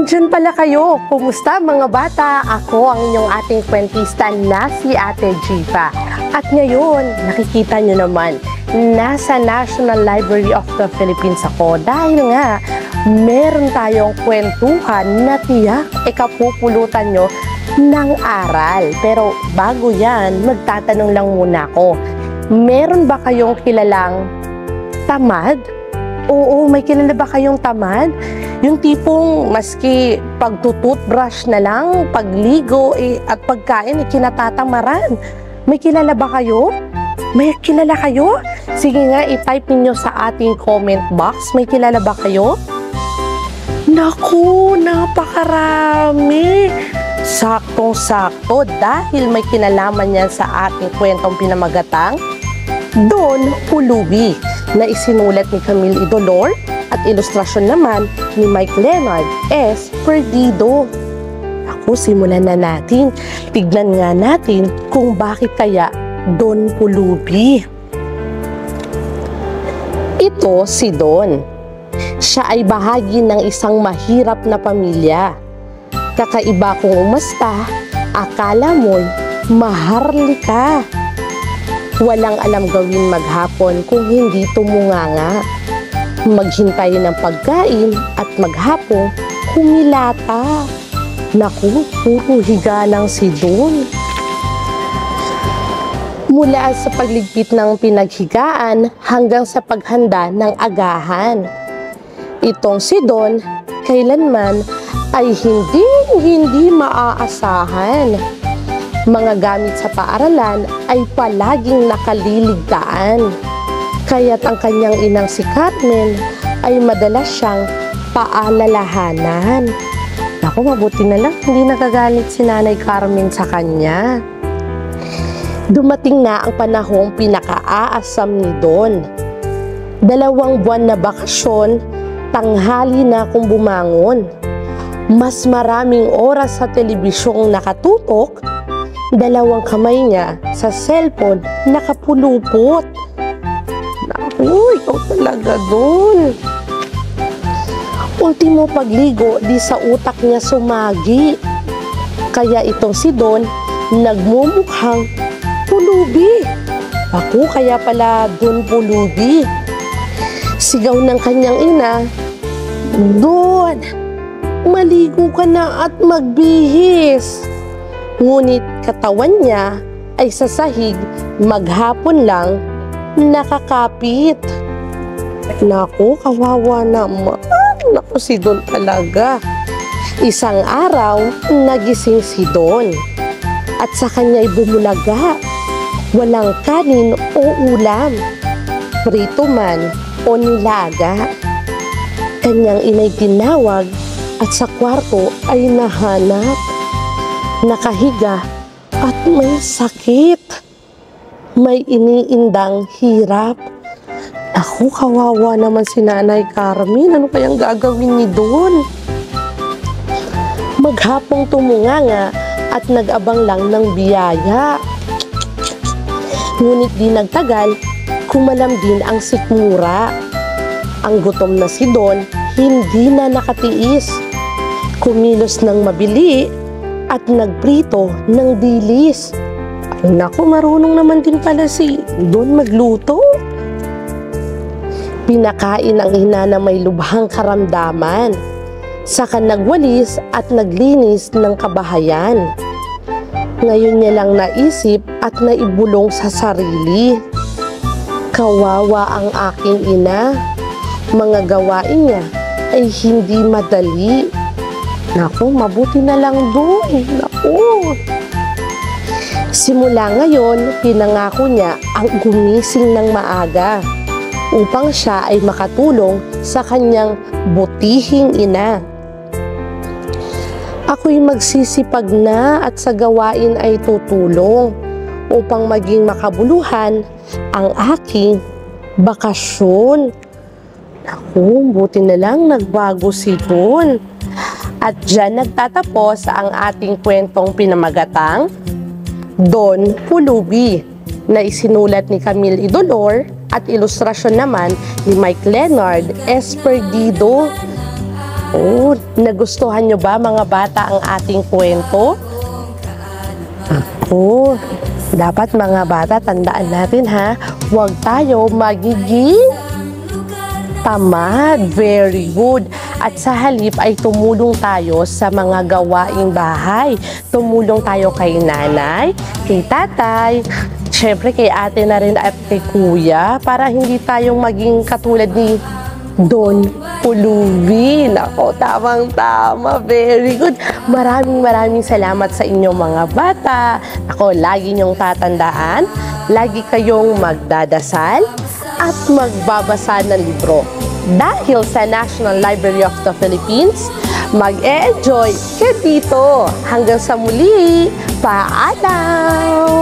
Nandyan pala kayo. Kumusta mga bata? Ako ang inyong ating kwentista na si Ate Jiva. At ngayon, nakikita nyo naman, nasa National Library of the Philippines ako dahil nga meron tayong kwentuhan na tiyak ikapupulutan nyo ng aral. Pero bago yan, magtatanong lang muna ako. Meron ba kayong kilalang tamad? Oo, may kilala ba kayong tamad? Yung tipong maski pagtututbrush na lang, pagligo at pagkain kinatatamaran. May kilala ba kayo? May kilala kayo? Sige nga, i-type niyo sa ating comment box. May kilala ba kayo? Naku, napakarami! Saktong-sakto dahil may kinalaman yan sa ating kwentong pinamagatang Don Pulubi na isinulat ni Camille Idolor at ilustrasyon naman ni Mike Leonard S. Perdido. Ako, simulan na natin. Tignan nga natin kung bakit kaya Don Pulubi. Ito si Don. Siya ay bahagi ng isang mahirap na pamilya. Kakaiba kung umasta, akala mo'y maharlika. Walang alam gawin maghapon kung hindi tumunganga. Maghintay ng pagkain at maghapong humilata. Naku, puro higa lang si Don. Mula sa pagligpit ng pinaghigaan hanggang sa paghanda ng agahan. Itong si Don, kailanman ay hindi maaasahan. Mga gamit sa paaralan ay palaging nakaliligtaan. Kaya't ang kanyang inang si Carmen ay madalas siyang paalalahanan. Naku, mabuti na lang hindi nagagalit si Nanay Carmen sa kanya. Dumating na ang panahong pinakaaasam ni Don. 2 buwan na bakasyon, tanghali na akong bumangon. Mas maraming oras sa telebisyong nakatutok, 2 kamay niya sa cellphone nakapulupot. Naku, ikaw talaga Don. Ultimo pagligo, di sa utak niya sumagi. Kaya itong si Don, nagmumukhang pulubi. Ako, kaya pala Don Pulubi. Sigaw ng kanyang ina, Don, maligo ka na at magbihis. Ngunit katawan niya ay sa sahig maghapon lang nakakapit. Naku, kawawa naman. Naku, si Don talaga. Isang araw, nagising si Don. At sa kanya'y bumulaga. Walang kanin o ulam. Prito man o nilaga. Kanyang inay tinawag at sa kwarto ay nahanap. Nakahiga at may sakit. May iniindang hirap. Ako, kawawa naman si Nanay Carmen. Ano kayang gagawin ni Don? Maghapong tumunganga at nag-abang lang ng biyaya. Ngunit di nagtagal, kumalam din ang sikmura. Ang gutom na si Don, hindi na nakatiis. Kumilos ng mabili at nagprito ng dilis. Ay naku, marunong naman din pala si Don magluto. Pinakain ang ina na may lubhang karamdaman. Saka nagwalis at naglinis ng kabahayan. Ngayon niya lang naisip at naibulong sa sarili. Kawawa ang aking ina. Mga gawain niya ay hindi madali. Naku, mabuti na lang doon. Naku. Simula ngayon, pinangako niya ang gumising ng maaga upang siya ay makatulong sa kanyang butihing ina. Ako'y magsisipag na at sa gawain ay tutulong upang maging makabuluhan ang aking bakasyon. Naku, buti na lang nagbago si Don. At dyan nagtatapos ang ating kwentong pinamagatang Don Pulubi na isinulat ni Camille Idolor at ilustrasyon naman ni Mike Leonard S. Perdido. Oh, nagustuhan nyo ba mga bata ang ating kwento? Oh, dapat mga bata, tandaan natin ha, huwag tayo magiging tamad. Very good. At sa halip ay tumulong tayo sa mga gawaing bahay. Tumulong tayo kay nanay, kay tatay, syempre kay ate na rin at kay kuya para hindi tayong maging katulad ni Don Pulubi. Ako, tamang-tama. Very good. Maraming salamat sa inyo mga bata. Ako, lagi niyong tatandaan, lagi kayong magdadasal at magbabasa ng libro. Dahil sa National Library of the Philippines, mag-e-enjoy kayo dito. Hanggang sa muli, paalam!